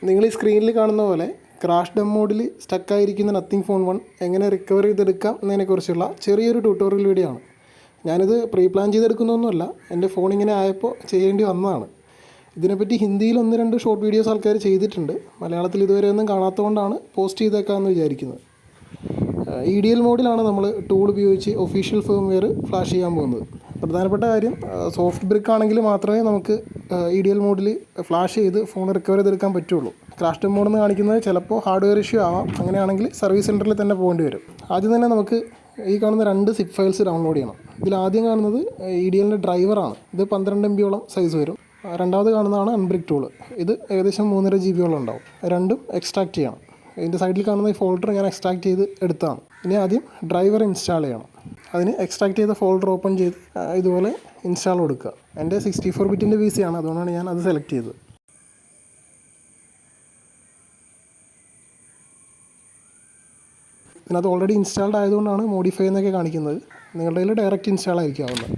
നിങ്ങൾ ഈ സ്ക്രീനിൽ കാണുന്ന പോലെ ക്രാഷ് ഡെം മോഡിൽ സ്റ്റക്കായിരിക്കുന്ന നത്തിങ് ഫോൺ 1 എങ്ങനെ റിക്കവർ ചെയ്തെടുക്കാം എന്നതിനെക്കുറിച്ചുള്ള ചെറിയൊരു ട്യൂട്ടോറിയൽ വീഡിയോ ആണ്. ഞാനിത് പ്രീ പ്ലാൻ ചെയ്തെടുക്കുന്നൊന്നുമല്ല, എൻ്റെ ഫോൺ ഇങ്ങനെ ആയപ്പോൾ ചെയ്യേണ്ടി വന്നതാണ്. ഇതിനെപ്പറ്റി ഹിന്ദിയിൽ 1-2 ഷോർട്ട് വീഡിയോസ് ആൾക്കാർ ചെയ്തിട്ടുണ്ട്. മലയാളത്തിൽ ഇതുവരെ ഒന്നും കാണാത്തതുകൊണ്ടാണ് പോസ്റ്റ് ചെയ്തേക്കാമെന്ന് വിചാരിക്കുന്നത്. EDL മോഡിലാണ് നമ്മൾ ടൂൾ ഉപയോഗിച്ച് ഒഫീഷ്യൽ ഫേംവെയർ ഫ്ലാഷ് ചെയ്യാൻ പോകുന്നത്. പ്രധാനപ്പെട്ട കാര്യം, സോഫ്റ്റ് ബ്രിക്ക് ആണെങ്കിൽ മാത്രമേ നമുക്ക് EDL മോഡിൽ ഫ്ലാഷ് ചെയ്ത് ഫോൺ റിക്കവർ ചെയ്തെടുക്കാൻ പറ്റുള്ളൂ. ക്രാഷ് ഡെം മോഡെന്ന് കാണിക്കുന്നത് ചിലപ്പോൾ ഹാർഡ്വെയർ ഇഷ്യൂ ആവാം. അങ്ങനെയാണെങ്കിൽ സർവീസ് സെൻറ്ററിൽ തന്നെ പോകേണ്ടി വരും. ആദ്യം തന്നെ നമുക്ക് ഈ കാണുന്ന 2 സിപ്പ് ഫയൽസ് ഡൗൺലോഡ് ചെയ്യണം. ഇതിൽ ആദ്യം കാണുന്നത് EDLൻ്റെ ഡ്രൈവറാണ്. ഇത് 12 MB സൈസ് വരും. രണ്ടാമത് കാണുന്നതാണ് അൺബ്രിക്ക് ടൂൾ. ഇത് ഏകദേശം 3.5 GB ഉണ്ടാവും. രണ്ടും എക്സ്ട്രാക്ട് ചെയ്യണം. ഇതിൻ്റെ സൈഡിൽ കാണുന്ന ഈ ഫോൾഡർ ഞാൻ എക്സ്ട്രാക്ട് ചെയ്ത് എടുത്താണ്. ഇനി ആദ്യം ഡ്രൈവർ ഇൻസ്റ്റാൾ ചെയ്യണം. അതിന് എക്സ്ട്രാക്ട് ചെയ്ത ഫോൾഡർ ഓപ്പൺ ചെയ്ത് ഇതുപോലെ ഇൻസ്റ്റാൾ കൊടുക്കുക. എൻ്റെ 64 ബിറ്റിൻ്റെ PC ആണ്, അതുകൊണ്ടാണ് ഞാൻ അത് സെലക്ട് ചെയ്തത്. ഇതിനകത്ത് ഓൾറെഡി ഇൻസ്റ്റാൾഡ് ആയതുകൊണ്ടാണ് മോഡിഫൈ എന്നൊക്കെ കാണിക്കുന്നത്. നിങ്ങളുടെ കയ്യിൽ ഡയറക്റ്റ് ഇൻസ്റ്റാൾ ആയിരിക്കാവുന്നത്.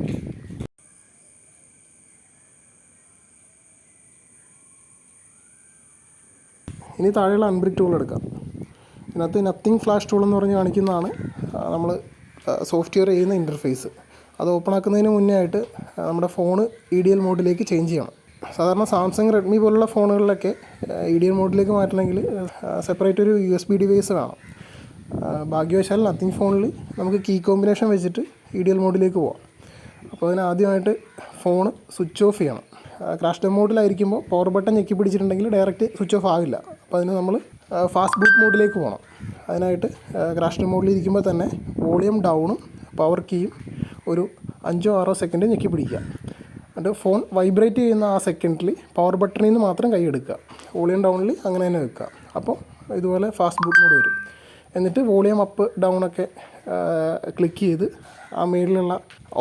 ഇനി താഴെയുള്ള അൺബ്രിക്ക് ടൂൾ എടുക്കാം. ഇതിനകത്ത് നത്തിങ് ഫ്ലാഷ് ടൂൾ എന്ന് പറഞ്ഞ് കാണിക്കുന്നതാണ് നമ്മൾ സോഫ്റ്റ്വെയർ ചെയ്യുന്ന ഇൻ്റർഫേസ്. അത് ഓപ്പൺ ആക്കുന്നതിന് മുന്നേ ആയിട്ട് നമ്മുടെ ഫോണ് EDL മോഡിലേക്ക് ചേഞ്ച് ചെയ്യണം. സാധാരണ സാംസങ്, റെഡ്മി പോലുള്ള ഫോണുകളിലൊക്കെ EDL മോഡിലേക്ക് മാറ്റണമെങ്കിൽ സെപ്പറേറ്റ് ഒരു USB ഡിവൈസ് വേണം. ഭാഗ്യവശാൽ നത്തിങ് ഫോണിൽ നമുക്ക് കീ കോമ്പിനേഷൻ വെച്ചിട്ട് EDL മോഡിലേക്ക് പോവാം. അപ്പോൾ അതിന് ആദ്യമായിട്ട് ഫോൺ സ്വിച്ച് ഓഫ് ചെയ്യണം. ക്രാഷ് ഡെം മോഡിലായിരിക്കുമ്പോൾ പവർ ബട്ടൺ ഞെക്കി പിടിച്ചിട്ടുണ്ടെങ്കിൽ ഡയറക്റ്റ് സ്വിച്ച് ഓഫ് ആകില്ല. അപ്പോൾ അതിന് നമ്മൾ ഫാസ്റ്റ് ബൂട്ട് മോഡിലേക്ക് പോകണം. അതിനായിട്ട് ക്രാഷ് ഡെം മോഡിലിരിക്കുമ്പോൾ തന്നെ വോളിയം ഡൗണും പവർ കീയും ഒരു 5-6 സെക്കൻഡ് ഞെക്കി പിടിക്കുക. എന്നിട്ട് ഫോൺ വൈബ്രേറ്റ് ചെയ്യുന്ന ആ സെക്കൻഡിൽ പവർ ബട്ടണിൽ നിന്ന് മാത്രം കൈ എടുക്കുക. വോളിയം ഡൗണിൽ അങ്ങനെ തന്നെ വെക്കുക. അപ്പോൾ ഇതുപോലെ ഫാസ്റ്റ് ബൂട്ട് മോഡ് വരും. എന്നിട്ട് വോളിയം അപ്പ് ഡൗണൊക്കെ ക്ലിക്ക് ചെയ്ത് ആ മേളിലുള്ള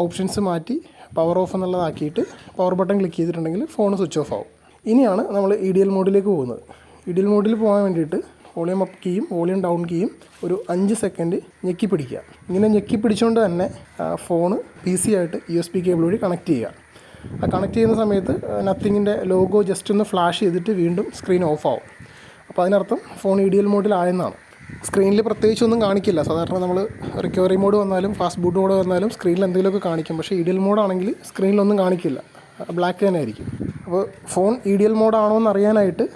ഓപ്ഷൻസ് മാറ്റി പവർ ഓഫ് എന്നുള്ളതാക്കിയിട്ട് പവർ ബട്ടൺ ക്ലിക്ക് ചെയ്തിട്ടുണ്ടെങ്കിൽ ഫോൺ സ്വിച്ച് ഓഫ് ആവും. ഇനിയാണ് നമ്മൾ EDL മോഡിലേക്ക് പോകുന്നത്. EDL മോഡിൽ പോകാൻ വേണ്ടിയിട്ട് വോളിയം അപ്പ് കീയും വോളിയം ഡൗൺ കീയും ഒരു 5 സെക്കൻഡ് ഞെക്കി പിടിക്കുക. ഇങ്ങനെ ഞെക്കി പിടിച്ചുകൊണ്ട് തന്നെ ഫോണ് PC ആയിട്ട് USB കേബിൾ വഴി കണക്ട് ചെയ്യുക. ആ കണക്ട് ചെയ്യുന്ന സമയത്ത് നത്തിങ്ങിൻ്റെ ലോഗോ ജസ്റ്റ് ഒന്ന് ഫ്ലാഷ് ചെയ്തിട്ട് വീണ്ടും സ്ക്രീൻ ഓഫ് ആവും. അപ്പോൾ അതിനർത്ഥം ഫോൺ EDL മോഡിലായെന്നാണ്. സ്ക്രീനിൽ പ്രത്യേകിച്ചൊന്നും കാണിക്കില്ല. സാധാരണ നമ്മൾ റിക്കവറി മോഡ് വന്നാലും ഫാസ്റ്റ് ബൂട്ട് മോഡ് വന്നാലും സ്ക്രീനിൽ എന്തെങ്കിലുമൊക്കെ കാണിക്കും. പക്ഷേ EDL മോഡാണെങ്കിൽ സ്ക്രീനിലൊന്നും കാണിക്കില്ല, ബ്ലാക്ക് തന്നെ ആയിരിക്കും. അപ്പോൾ ഫോൺ EDL മോഡാണോ എന്ന് അറിയാനായിട്ട്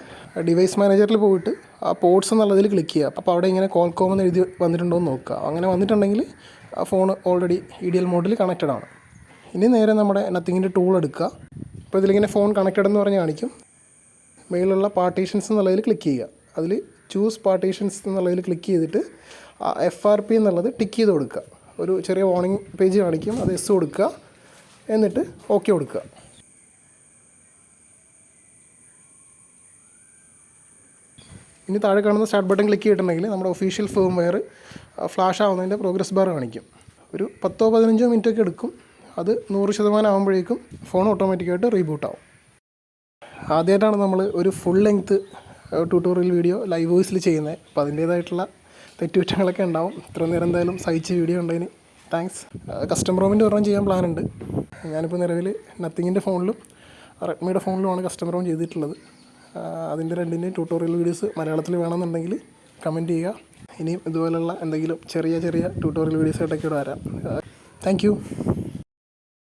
ഡിവൈസ് മാനേജറിൽ പോയിട്ട് ആ പോർട്സ് എന്നുള്ളതിൽ ക്ലിക്ക് ചെയ്യുക. അപ്പോൾ അവിടെ ഇങ്ങനെ കോൾകോം എന്ന് എഴുതി വന്നിട്ടുണ്ടോ എന്ന് നോക്കുക. അങ്ങനെ വന്നിട്ടുണ്ടെങ്കിൽ ആ ഫോൺ ഓൾറെഡി EDL മോഡിൽ കണക്റ്റഡ് ആണ്. ഇനി നേരെ നമ്മുടെ നത്തിങ്ങിൻ്റെ ടൂൾ എടുക്കുക. അപ്പോൾ ഇതിലിങ്ങനെ ഫോൺ കണക്റ്റഡ് എന്ന് പറഞ്ഞ് കാണിക്കും. മേലുള്ള പാർട്ടീഷൻസ് എന്നുള്ളതിൽ ക്ലിക്ക് ചെയ്യുക. അതിൽ ചൂസ് പാർട്ടീഷൻസ് എന്നുള്ളതിൽ ക്ലിക്ക് ചെയ്തിട്ട് FRP എന്നുള്ളത് ടിക്ക് ചെയ്ത് കൊടുക്കുക. ഒരു ചെറിയ വാർണിംഗ് പേജ് കാണിക്കും, അത് എസ് കൊടുക്കുക. എന്നിട്ട് ഓക്കെ കൊടുക്കുക. ഇനി താഴെ കാണുന്ന സ്റ്റാർട്ട് ബട്ടൺ ക്ലിക്ക് ചെയ്തിട്ടുണ്ടെങ്കിൽ നമ്മുടെ ഒഫീഷ്യൽ ഫേംവെയർ ഫ്ലാഷ് ആവുന്നതിൻ്റെ പ്രോഗ്രസ് ബാർ കാണിക്കും. ഒരു 10-15 മിനിറ്റൊക്കെ എടുക്കും. അത് 100% ആകുമ്പോഴേക്കും ഫോൺ ഓട്ടോമാറ്റിക്കായിട്ട് റീബൂട്ട് ആവും. ആദ്യമായിട്ടാണ് നമ്മൾ ഒരു full length tutorial video live വോയിസിൽ ചെയ്യുന്നത്. അപ്പോൾ അതിൻ്റേതായിട്ടുള്ള തെറ്റുകുറ്റങ്ങളൊക്കെ ഉണ്ടാവും. ഇത്ര നേരം എന്തായാലും സഹിച്ച വീഡിയോ ഉണ്ടതിന് താങ്ക്സ്. കസ്റ്റം റോമിൻ്റെ ഒരെണ്ണം ചെയ്യാൻ പ്ലാനുണ്ട്. ഞാനിപ്പോൾ നിലവിൽ നത്തിങ്ങിൻ്റെ ഫോണിലും റെഡ്മിയുടെ ഫോണിലുമാണ് കസ്റ്റം റോം ചെയ്തിട്ടുള്ളത്. അതിൻ്റെ രണ്ടിൻ്റെയും ട്യൂട്ടോറിയൽ വീഡിയോസ് മലയാളത്തിൽ വേണമെന്നുണ്ടെങ്കിൽ കമൻറ്റ് ചെയ്യുക. ഇനിയും ഇതുപോലുള്ള എന്തെങ്കിലും ചെറിയ ട്യൂട്ടോറിയൽ വീഡിയോസായിട്ടൊക്കെ ഇവിടെ വരാം. Thank you.